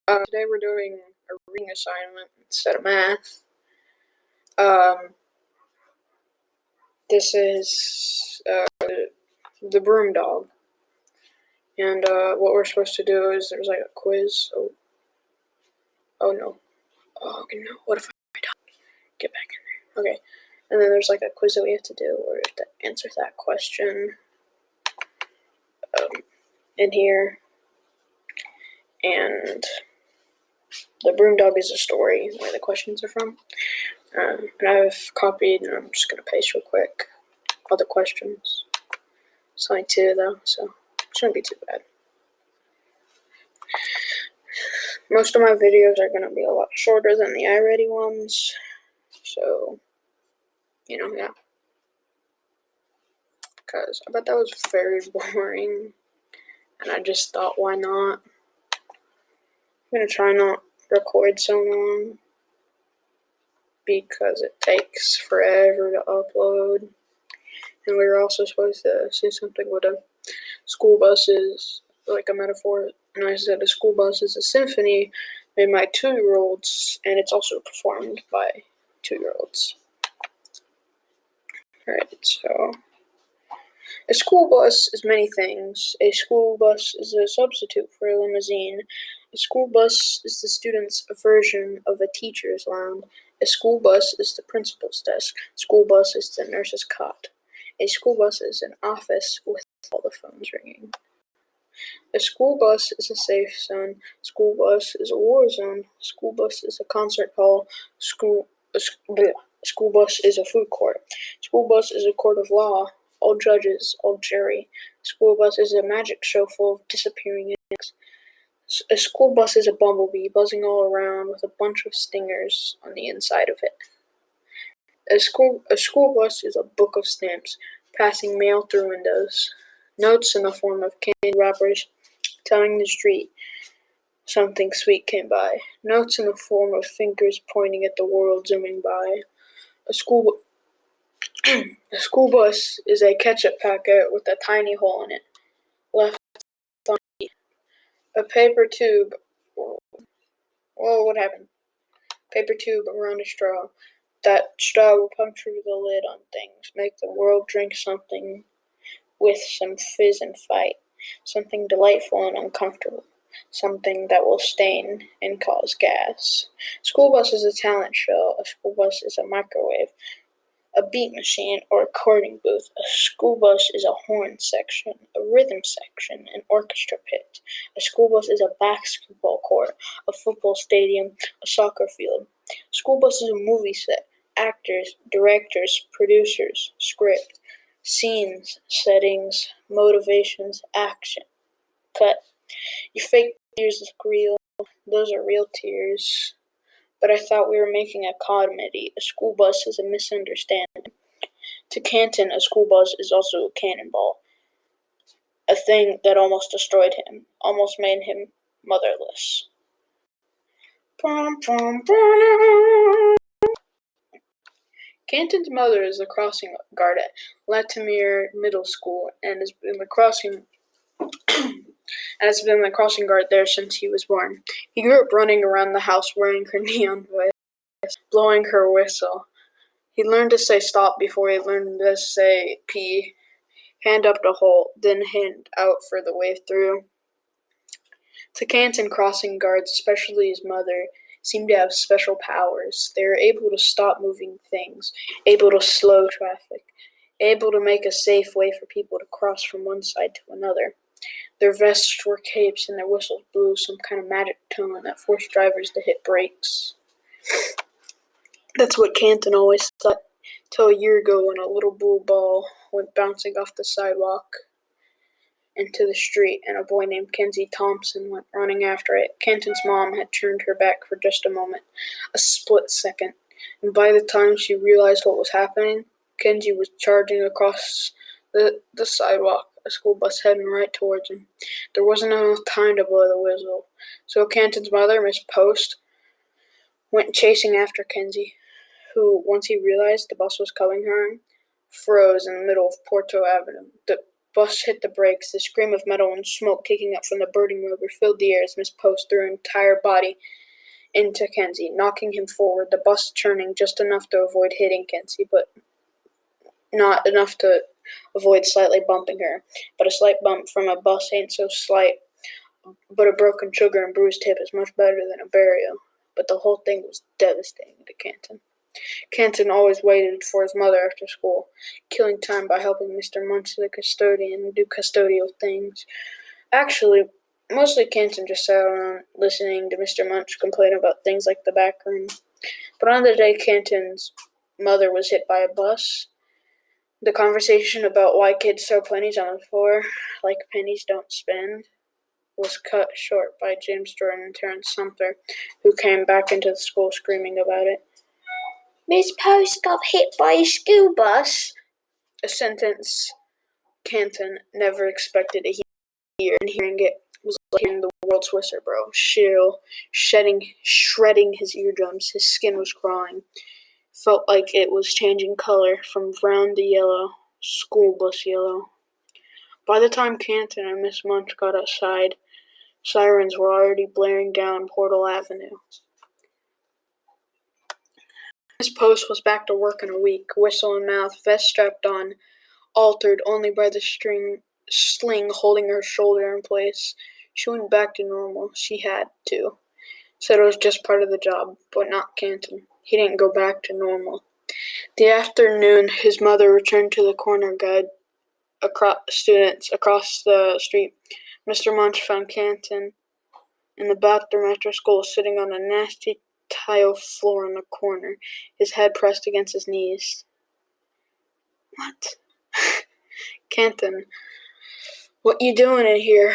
Today we're doing a reading assignment instead of math. This is the Broom Dog, and what we're supposed to do is there's like a quiz. Oh no! Oh no! What if I don't get back in there? Okay, and then there's like a quiz that we have to do, or to answer that question in here, and the Broom Dog is a story where the questions are from. And I've copied, and I'm just going to paste real quick all the questions. It's only 2 though, so it shouldn't be too bad. Most of my videos are going to be a lot shorter than the iReady ones, so, yeah. Because I bet that was very boring, and I just thought, why not? I'm going to try not record so long, because it takes forever to upload. And we were also supposed to say something with a school bus is like a metaphor, and I said a school bus is a symphony made by 2-year-olds, and it's also performed by 2-year-olds. Alright, so a school bus is many things. A school bus is a substitute for a limousine. A school bus is the student's version of a teacher's lounge. A school bus is the principal's desk. A school bus is the nurse's cot. A school bus is an office with all the phones ringing. A school bus is a safe zone. A school bus is a war zone. A school bus is a concert hall. A school bus is a food court. A school bus is a court of law. All judges, all jury. A school bus is a magic show full of disappearing eggs. A school bus is a bumblebee buzzing all around with a bunch of stingers on the inside of it. A school bus is a book of stamps, passing mail through windows. Notes in the form of candy wrappers telling the street something sweet came by. Notes in the form of fingers pointing at the world zooming by. A school bus is a ketchup packet with a tiny hole in it, left on the a paper tube. Whoa, what happened? Paper tube around a straw. That straw will puncture the lid on things, make the world drink something with some fizz and fight, something delightful and uncomfortable, something that will stain and cause gas. School bus is a talent show. A school bus is a microwave, a beat machine, or a recording booth. A school bus is a horn section, a rhythm section, an orchestra pit. A school bus is a basketball court, a football stadium, a soccer field. A school bus is a movie set, actors, directors, producers, script, scenes, settings, motivations, action, cut. Your fake tears look real. Those are real tears. But I thought we were making a comedy. A school bus is a misunderstanding. To Canton, a school bus is also a cannonball. A thing that almost destroyed him, almost made him motherless. Canton's mother is the crossing guard at Latimer Middle School and has been the crossing guard there since he was born. He grew up running around the house wearing her neon vest, blowing her whistle. He learned to say stop before he learned to say pee. Hand up to hold, then hand out for the wave through. To Canton, crossing guards, especially his mother, seemed to have special powers. They were able to stop moving things, able to slow traffic, able to make a safe way for people to cross from one side to another. Their vests were capes and their whistles blew some kind of magic tone that forced drivers to hit brakes. That's what Canton always thought, till a year ago when a little blue ball went bouncing off the sidewalk into the street, and a boy named Kenzie Thompson went running after it. Canton's mom had turned her back for just a moment, a split second, and by the time she realized what was happening, Kenzie was charging across the sidewalk, a school bus heading right towards him. There wasn't enough time to blow the whistle, so Canton's mother, Miss Post, went chasing after Kenzie, who, once he realized the bus was coming her, froze in the middle of Porto Avenue. bus hit the brakes. The scream of metal and smoke kicking up from the burning rubber filled the air as Miss Post threw her entire body into Kenzie, knocking him forward, the bus churning just enough to avoid hitting Kenzie, but not enough to avoid slightly bumping her. But a slight bump from a bus ain't so slight, but a broken sugar and bruised hip is much better than a burial. But the whole thing was devastating to Canton. Canton always waited for his mother after school, killing time by helping Mr. Munch, the custodian, do custodial things. Actually, mostly Canton just sat around listening to Mr. Munch complain about things like the back room. But on the day Canton's mother was hit by a bus, the conversation about why kids throw pennies on the floor like pennies don't spend was cut short by James Jordan and Terrence Sumter, who came back into the school screaming about it. Miss Post got hit by a school bus. A sentence Canton never expected to hear, and hearing it was like hearing the world's whisper, bro. Chill, shredding his eardrums. His skin was crawling. Felt like it was changing color from brown to yellow, school bus yellow. By the time Canton and Miss Munch got outside, sirens were already blaring down Portal Avenue. Miss Post was back to work in a week, whistle in mouth, vest strapped on, altered only by the sling holding her shoulder in place. She went back to normal. She had to. Said it was just part of the job, but not Canton. He didn't go back to normal. The afternoon, his mother returned to the corner guide students across the street. Mr. Munch found Canton in the bathroom after school, sitting on a nasty tile floor in the corner, his head pressed against his knees. What? Canton, what you doing in here?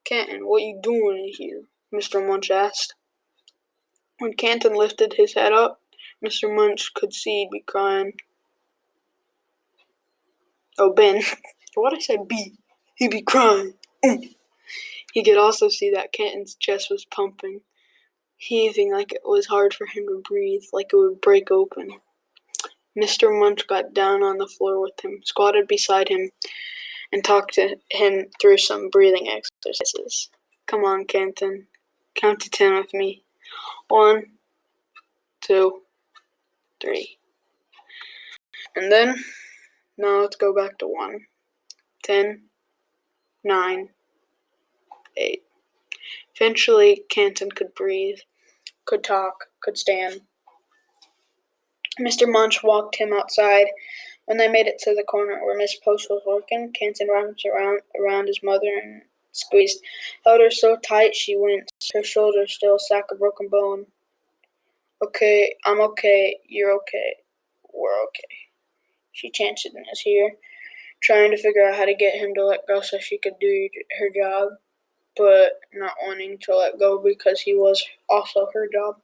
Canton, what you doing in here? Mr. Munch asked. When Canton lifted his head up, Mr. Munch could see he'd be crying. Oh, Ben. What I said be? He'd be crying. He could also see that Canton's chest was pumping, heaving like it was hard for him to breathe, like it would break open. Mr. Munch got down on the floor with him, squatted beside him, and talked to him through some breathing exercises. Come on, Canton. Count to 10 with me. 1, 2, 3. And then, now let's go back to 1. 10, 9, 8. Eventually, Canton could breathe, could talk, could stand. Mr. Munch walked him outside. When they made it to the corner where Miss Post was working, Canton wrapped around his mother and squeezed. Held her so tight she winced, her shoulder still a sack of broken bone. Okay, I'm okay, you're okay, we're okay. She chanted in his ear, trying to figure out how to get him to let go so she could do her job, but not wanting to let go because he was also her job.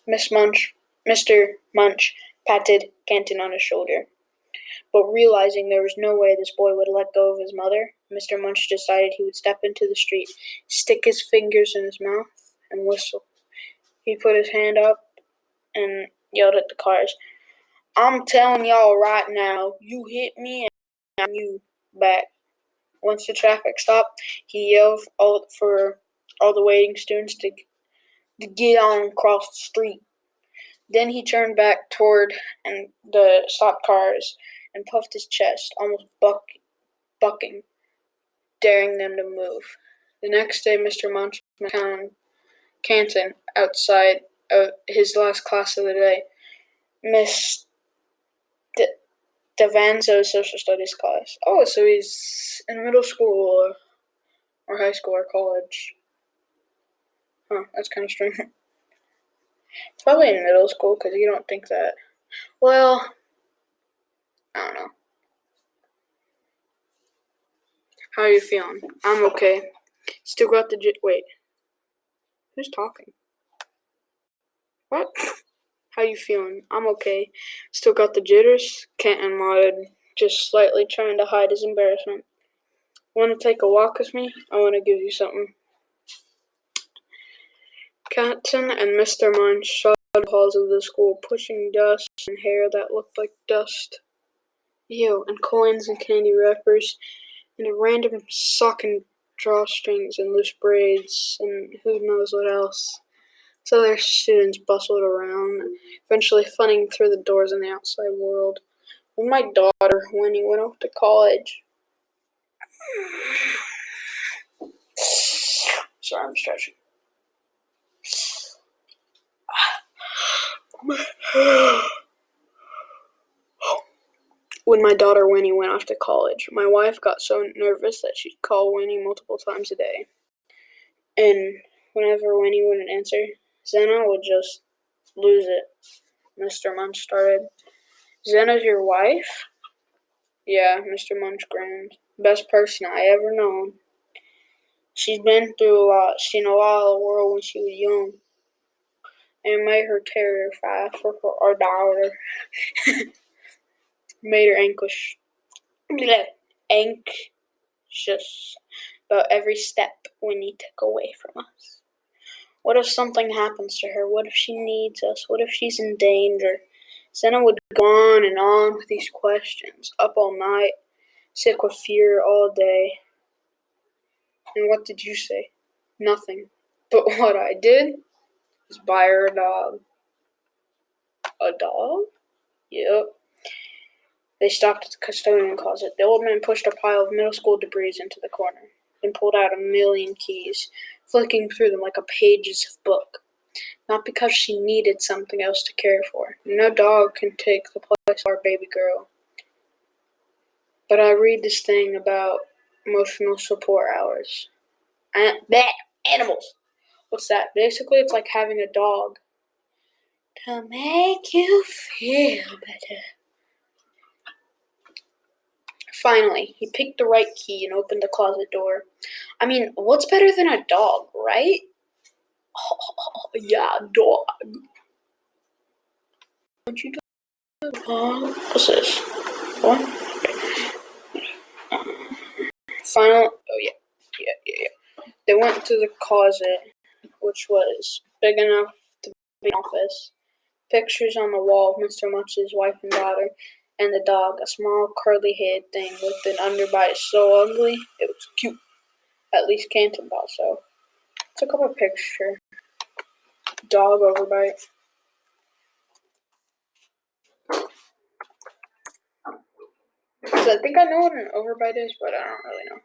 Mr. Munch patted Canton on his shoulder. But realizing there was no way this boy would let go of his mother, Mr. Munch decided he would step into the street, stick his fingers in his mouth, and whistle. He put his hand up and yelled at the cars, I'm telling y'all right now, you hit me and you back. Once the traffic stopped, he yelled for all the waiting students to get on across the street. Then he turned back toward the stopped cars and puffed his chest, almost bucking, daring them to move. The next day, Mr. Munch found Canton outside of his last class of the day, Miss Davanzo's social studies class. Oh, so he's in middle school or high school or college. Huh, that's kind of strange. Probably in middle school because you don't think that. Well, I don't know. How are you feeling? I'm okay. Still got the wait. Who's talking? What? How you feeling? I'm okay. Still got the jitters? Canton nodded, just slightly trying to hide his embarrassment. Want to take a walk with me? I want to give you something. Canton and Mr. Munch shot the halls of the school, pushing dust and hair that looked like dust. Ew, and coins and candy wrappers. and a random sock and drawstrings and loose braids and who knows what else. So their students bustled around, eventually funning through the doors in the outside world. When my daughter, Winnie, went off to college. Sorry, I'm stretching. When my daughter Winnie went off to college, my wife got so nervous that she'd call Winnie multiple times a day. And whenever Winnie wouldn't answer, Zena would just lose it. Mr. Munch started. Zena's your wife? Yeah, Mr. Munch grinned. Best person I ever known. She's been through a lot, seen a lot of the world when she was young. And it made her terrified for our daughter. Made her anxious about every step Winnie took away from us. What if something happens to her? What if she needs us? What if she's in danger? Zena would go on with these questions, up all night, sick with fear all day. And what did you say? Nothing. But what I did was buy her a dog. A dog? Yep. They stopped at the custodian closet. The old man pushed a pile of middle school debris into the corner, then pulled out 1,000,000 keys, flicking through them like a pages of book. Not because she needed something else to care for. No dog can take the place of our baby girl. But I read this thing about emotional support hours. Animals. What's that? Basically, it's like having a dog to make you feel better. Finally, he picked the right key and opened the closet door. I mean, what's better than a dog, right? Oh, yeah, dog. What you do? What's this? What? Final. Oh, yeah. They went to the closet, which was big enough to be an office. Pictures on the wall of Mr. Munch's wife and daughter, and the dog, a small curly-haired thing with an underbite so ugly it was cute. At least Canton thought so. Took up a picture. Dog overbite. So I think I know what an overbite is, but I don't really know.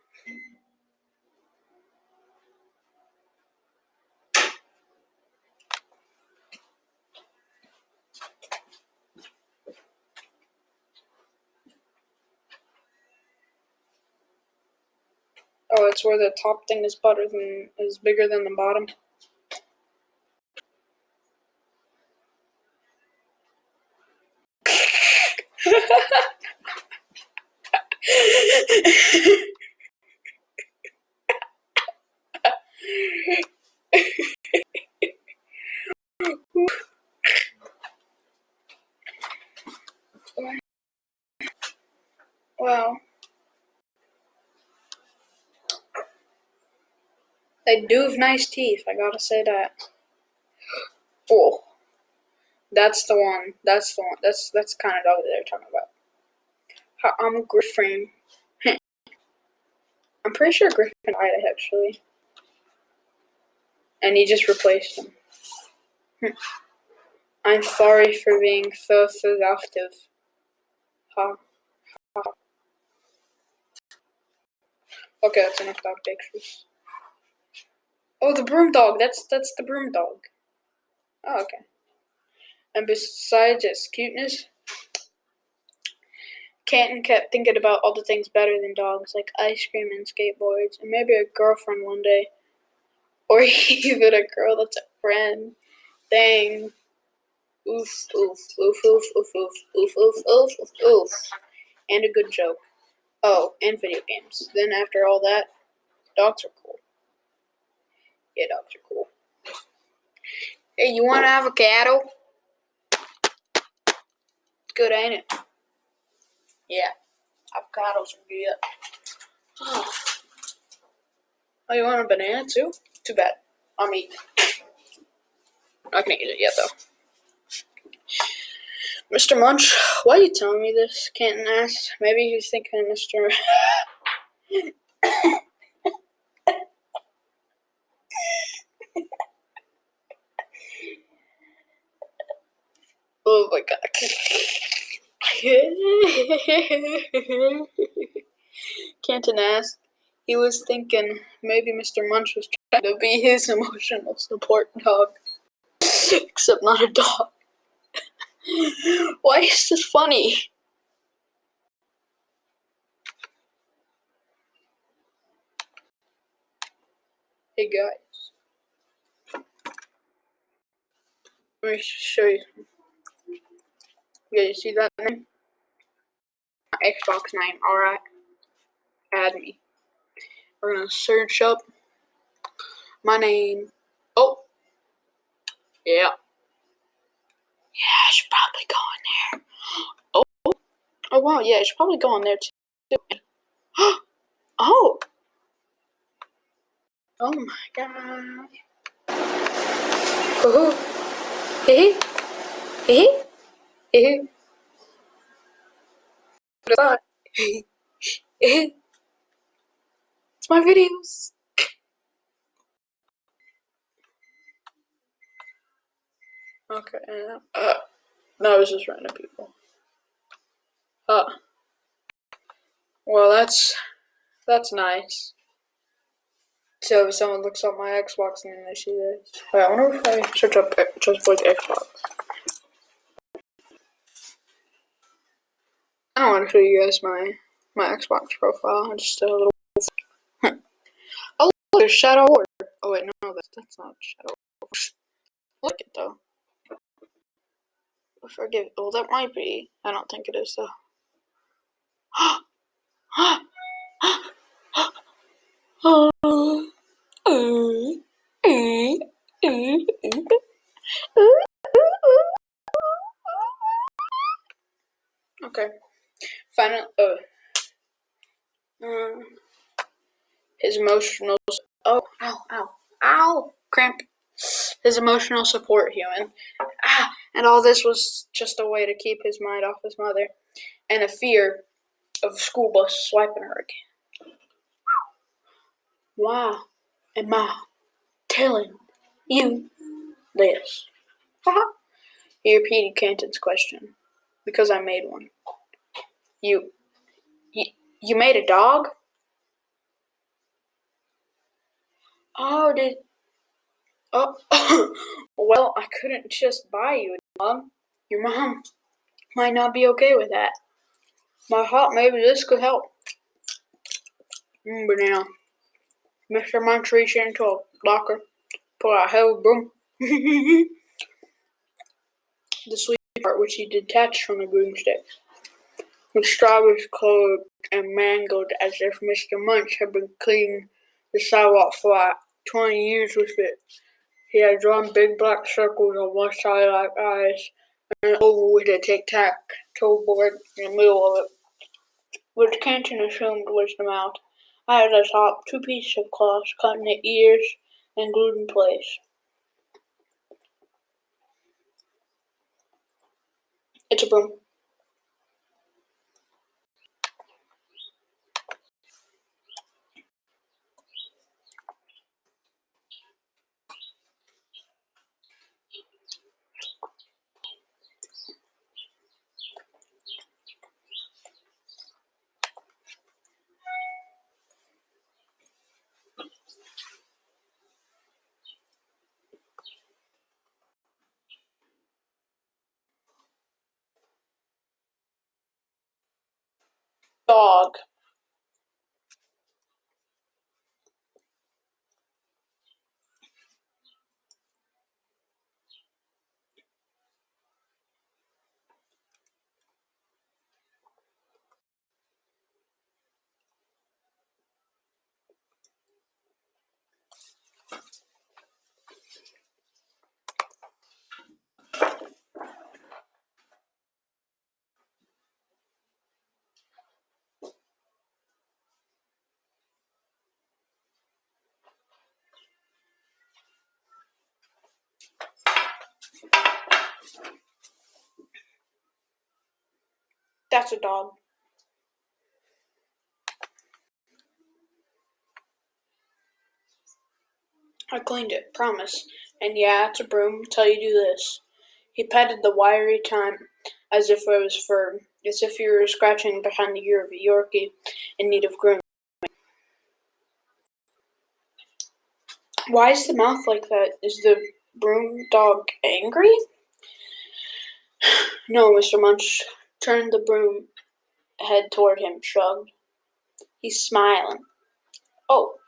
Oh, it's where the top thing is bigger than the bottom. Wow. They do have nice teeth, I gotta say that. Oh. That's the one. That's kind of dog that they're talking about. I'm Griffin. I'm pretty sure Griffin died, actually. And he just replaced him. I'm sorry for being so seductive. Ha. Okay, that's enough dog pictures. Oh, the broom dog. That's the broom dog. Oh, okay. And besides its cuteness, Canton kept thinking about all the things better than dogs, like ice cream and skateboards, and maybe a girlfriend one day. Or even a girl that's a friend. Dang. Oof, oof, oof, oof, oof, oof, oof, oof, oof, oof, oof. And a good joke. Oh, and video games. Then after all that, dogs are cool. Yeah, dogs are cool. Hey, you want avocado? Good, ain't it? Yeah, avocados are good. Oh, you want a banana too? Too bad. I'm eating it. Not gonna eat it yet, though. Mr. Munch, why are you telling me this? Canton asked. Maybe he's thinking Mr. Oh my god. Canton asked. He was thinking maybe Mr. Munch was trying to be his emotional support dog. Except not a dog. Why is this funny? Hey guys. Let me show you. Yeah, you see that name? Xbox name, alright. Add me. We're gonna search up my name. Oh. Yeah. Yeah, I should probably go in there. Oh. Oh wow, yeah, I should probably go in there too. Oh. Oh my god. Oh. Hey. Hey. Hey. What about? Hey. Hey. It's my videos. Okay. No, it was just random people. Well, that's nice. So if someone looks up my Xbox and they see this. Wait, I wonder if I search up Just Boys Xbox. I don't want to show you guys my Xbox profile. I just did a little. Oh, look, there's Shadow War. Oh wait, no, that's not Shadow War. Look it though. Forgive. Well, that might be. I don't think it is though. Okay. Final. His emotional. Oh, ow, cramp. His emotional support human. And all this was just a way to keep his mind off his mother, and a fear of school bus swiping her again. Why am I telling you this? He repeated Canton's question. Because I made one. You made a dog? Oh, well, I couldn't just buy you a dog. Your mom might not be okay with that. I thought maybe this could help. But now, Mr. Munch reached into a locker, pulled out a heavy broom. The sweet part which he detached from the broomstick. The straw was cold and mangled as if Mr. Munch had been cleaning the sidewalk for 20 years with it. He had drawn big black circles on one side like eyes, and an oval with a tic-tac-toe board in the middle of it, which Canton assumed was the mouth. At the top, 2 pieces of cloth cut in the ears and glued in place. It's a broom. Dog. That's a dog. I cleaned it, promise. And yeah, it's a broom till you do this. He patted the wiry tine as if it was fur, as if he were scratching behind the ear of a Yorkie in need of grooming. Why is the mouth like that? Is the broom dog angry? No, Mr. Munch turned the broom head toward him, shrugged. He's smiling. Oh.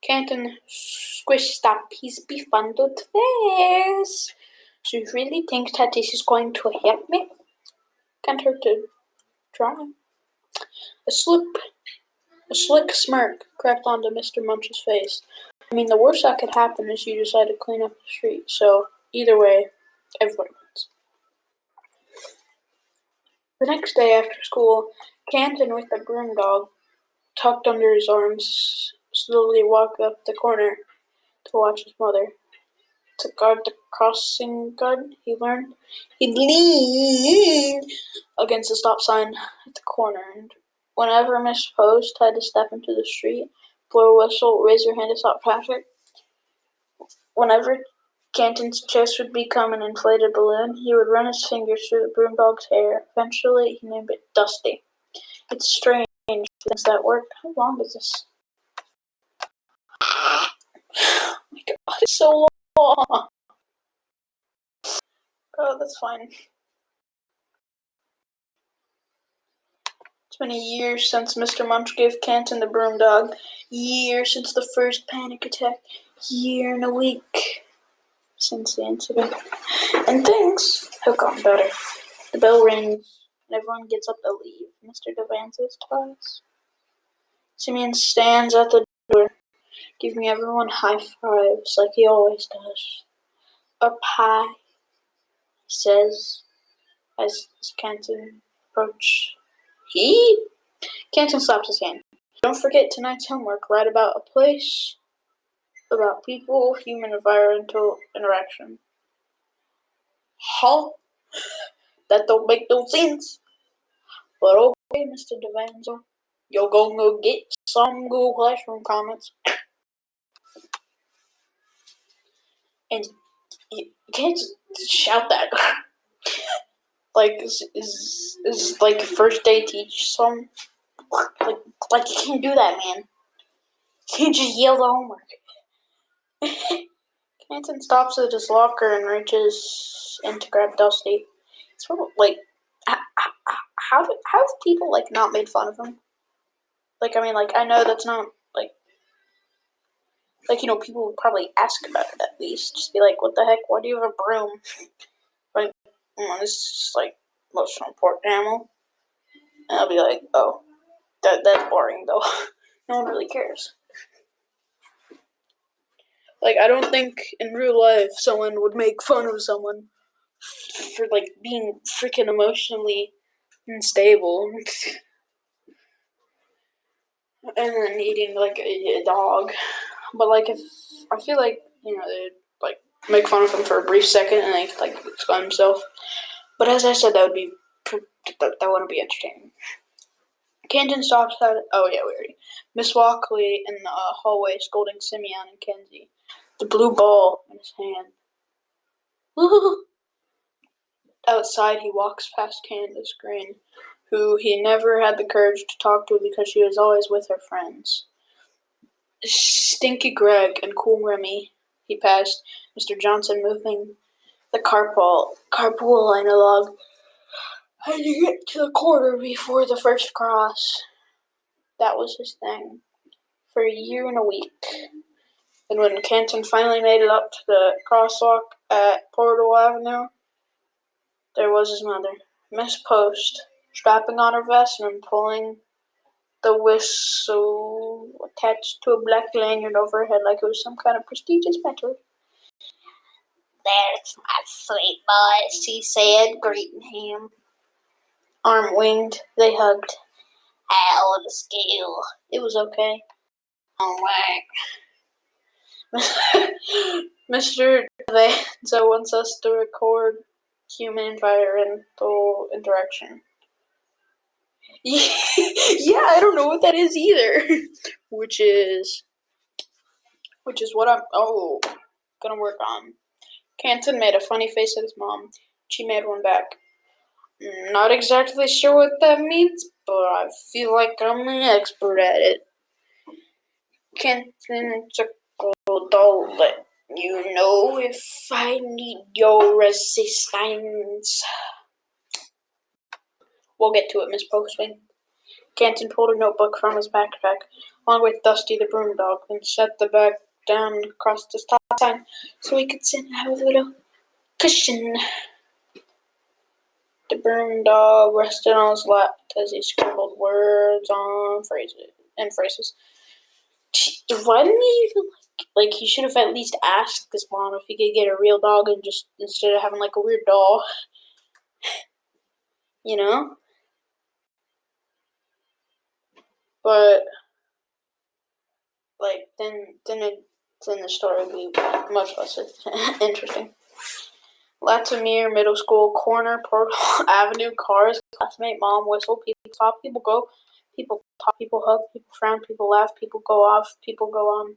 Canton squished up his befundled face. Do you really think that this is going to help me? Can't hurt to try. A slick smirk crept onto Mr. Munch's face. I mean, the worst that could happen is you decide to clean up the street, so either way, everyone wins. The next day after school, Canton, with the broom dog tucked under his arms, slowly walked up the corner to watch his mother. To guard the crossing guard, he learned. He'd lean against the stop sign at the corner, and whenever Miss Post had to step into the street, blow a whistle, raise her hand to stop traffic, whenever Canton's chest would become an inflated balloon, he would run his fingers through the broom dog's hair. Eventually, he named it Dusty. It's strange, things that worked. How long is this? Oh my god, it's so long. Oh, that's fine. It's been a year since Mr. Munch gave Canton the broom dog. Year since the first panic attack. Year and a week since the incident. And things have gotten better. The bell rings, and everyone gets up to leave Mr. Devance's class. Simeon stands at the door, giving everyone high fives like he always does. Up high, he says, as Canton approaches. Canton slaps his hand. Don't forget tonight's homework. Write about a place, about people, human-environmental interaction. Huh? That don't make no sense. But okay, Mr. Devanzo. You're gonna go get some Google Classroom comments. And you can't just shout that. Like, is like first day teach some? Like you can't do that, man. You can't just yell the homework. Canton stops at his locker and reaches in to grab Dusty. It's probably like, how have people like not made fun of him? Like, I mean, like I know that's not like people would probably ask about it at least. Just be like, what the heck? Why do you have a broom? Like, this is just like most important animal. And I'll be like, oh, that's boring though. No one really cares. Like, I don't think in real life someone would make fun of someone for, like, being freaking emotionally unstable. And then eating, like, a dog. But, like, if I feel like, they'd, like, make fun of him for a brief second and then, like, explain himself. But as I said, that wouldn't be entertaining. Canton stops at, oh, yeah, we already. Miss Walkley in the hallway scolding Simeon and Kenzie. The blue ball in his hand. Outside, he walks past Candace Green, who he never had the courage to talk to because she was always with her friends. Stinky Greg and Cool Remy, he passed. Mr. Johnson moving the carpool line along. Had to get to the corner before the first cross. That was his thing. For a year and a week. And when Canton finally made it up to the crosswalk at Portal Avenue, there was his mother, Miss Post, strapping on her vest and pulling the whistle attached to a black lanyard over her head like it was some kind of prestigious matter. There's my sweet boy, she said, greeting him. Arm winged, they hugged. How was the school? It was okay. Homework. Mr. Devanzo wants us to record human-environmental interaction. Yeah, I don't know what that is either. Which is which is what I'm gonna work on. Canton made a funny face at his mom. She made one back. Not exactly sure what that means, but I feel like I'm an expert at it. Canton chuckled. I'll let you know if I need your assistance. We'll get to it, Miss Postwing. Canton pulled a notebook from his backpack, along with Dusty the broom dog, and set the bag down across the stop sign so he could sit and have a little cushion. The broom dog rested on his lap as he scribbled words on phrases. Why didn't he even like he should have at least asked his mom if he could get a real dog and just instead of having like a weird doll. You know? But like then the story would be much less interesting. Latimer Middle School corner, Portal Avenue, cars, classmate, mom, whistle, people stop, people go, people talk, people hug, people frown, people laugh, people go off, people go on.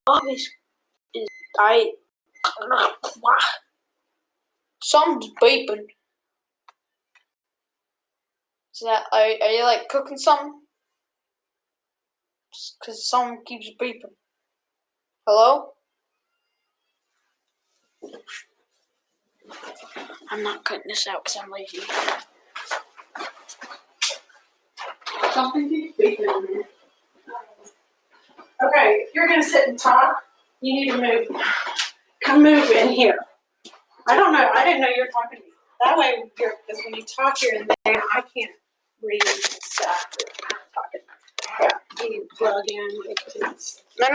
Always is something's beeping. Is that are you like cooking something? Cause something keeps beeping. Hello? I'm not cutting this out because I'm lazy. Something keeps beeping in there. Okay, if you're gonna sit and talk, you need to move. Come move in here. I don't know. I didn't know you were talking to me. That way, because when you talk, you're in there. I can't read stuff. I'm talking. Yeah, you need to plug in. No,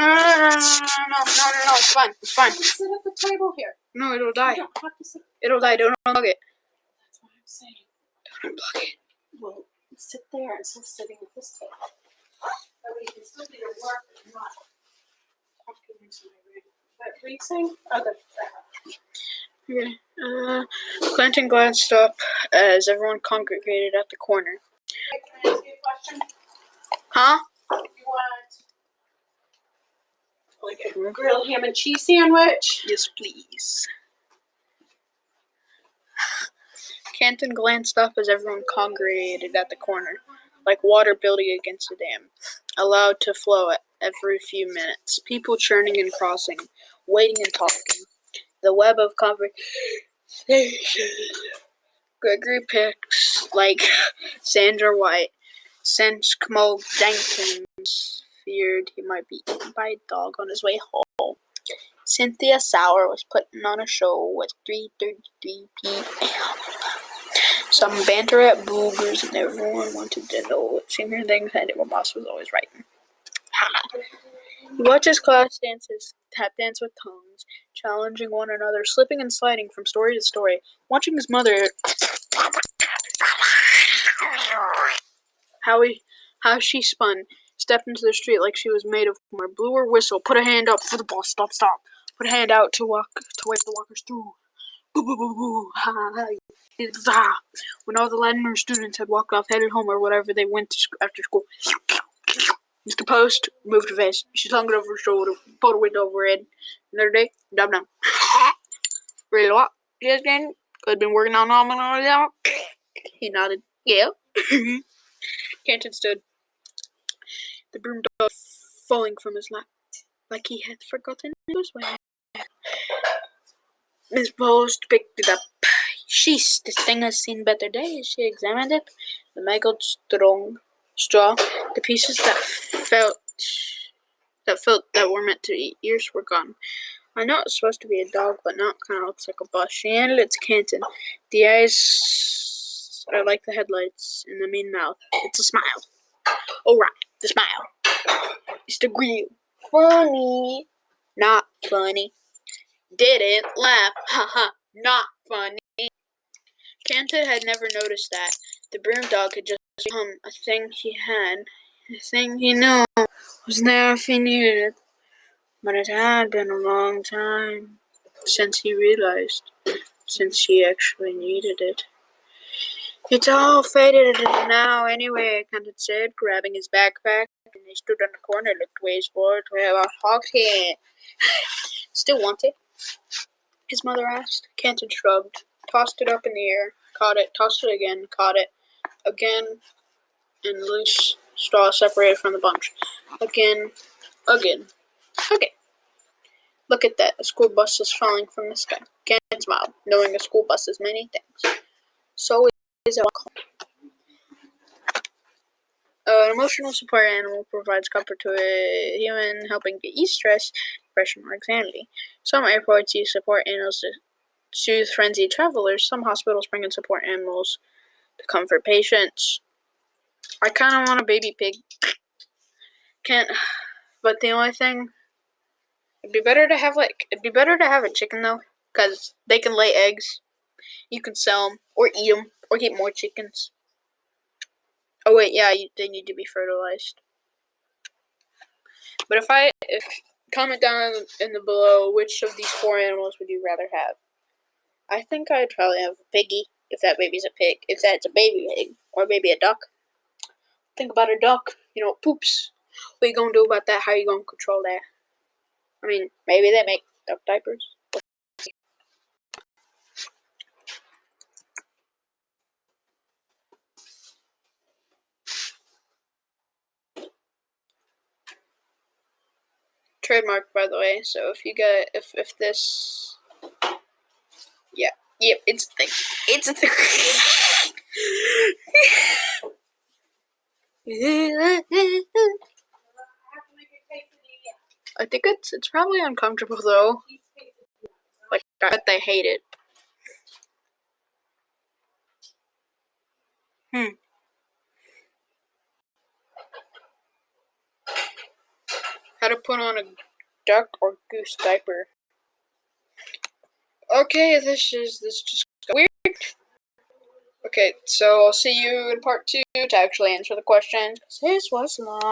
it's fine. It's fine. Just sit at the table here. No, it'll die. You don't have to sit. It'll die. Don't unplug it. That's what I'm saying. Don't unplug it. Well, sit there instead of sitting at this table. That way you can still do your work and not talking into my room. But what are you saying? Oh, Okay. Clinton glanced up as everyone congregated at the corner. Hey, can I ask you a question? Huh? You want like a grilled ham and cheese sandwich? Yes, please. Canton glanced up as everyone congregated at the corner, like water building against a dam, allowed to flow every few minutes. People churning and crossing, waiting and talking. The web of conversation. Gregory Picks, like Sandra White, sensed Kmo Jenkins feared he might be eaten by a dog on his way home. Cynthia Sauer was putting on a show at 3:33 p.m. Some banter at Boogers, and everyone wanted to know what senior things and what boss was always writing. He watched his class tap dance with tongues, challenging one another, slipping and sliding from story to story, watching his mother how she spun, stepped into the street like she was made of marble, blew her whistle, put a hand up for the boss, stop, put a hand out to wave the walkers through. Boo, boo, boo, boo, ha, ha. When all the Latiner students had walked off, headed home, or whatever they went to after school, Mr. Post moved her face. She slung it over her shoulder, pulled her window over her head. Another day, dumb dumb. Really what? Yes, Danny? I've been working on all my. He nodded. Yeah. Canton stood, the broom dog falling from his lap, like he had forgotten it was where. Miss Post picked it up. Sheesh, this thing has seen better days. She examined it. The mangled straw, the pieces that were meant to eat ears were gone. I know it's supposed to be a dog, but now it kind of looks like a bus. She handed it to Canton. The eyes are like the headlights in the mean mouth. It's a smile. Oh, right, the smile. It's the grill. Funny. Not funny. Didn't laugh. Haha. Not funny. Canton had never noticed that. The broom dog had just become a thing he had. A thing he knew was there if he needed it. But it had been a long time since he realized, since he actually needed it. It's all faded now anyway, Canton said, grabbing his backpack and they stood on the corner, looked away his bored. Well, I hogged it. Still want it? His mother asked. Canton shrugged, tossed it up in the air, caught it, tossed it again, caught it, again, and loose straw separated from the bunch. Again. Okay. Look at that. A school bus is falling from the sky. Canton smiled, knowing a school bus is many things. So is a walk home. An emotional support animal provides comfort to a human, helping to ease stress, depression, or anxiety. Some airports use support animals to soothe frenzied travelers. Some hospitals bring in support animals to comfort patients. I kind of want a baby pig. Can't. But the only thing, it'd be better to have a chicken though, because they can lay eggs. You can sell them or eat them or get more chickens. Oh wait, yeah, they need to be fertilized. But if comment down in the below which of these 4 animals would you rather have. I think I'd probably have a piggy if that baby's a pig. If that's a baby pig or maybe a duck. Think about a duck. It poops. What you gonna do about that? How you gonna control that? I mean, maybe they make duck diapers. Trademark, by the way. So if this, yeah, yep, it's a thing. It's a thing. I think it's probably uncomfortable though. Like I bet they hate it. How to put on a duck or goose diaper. Okay, this just got weird. Okay, so I'll see you in part 2 to actually answer the questions. This was long.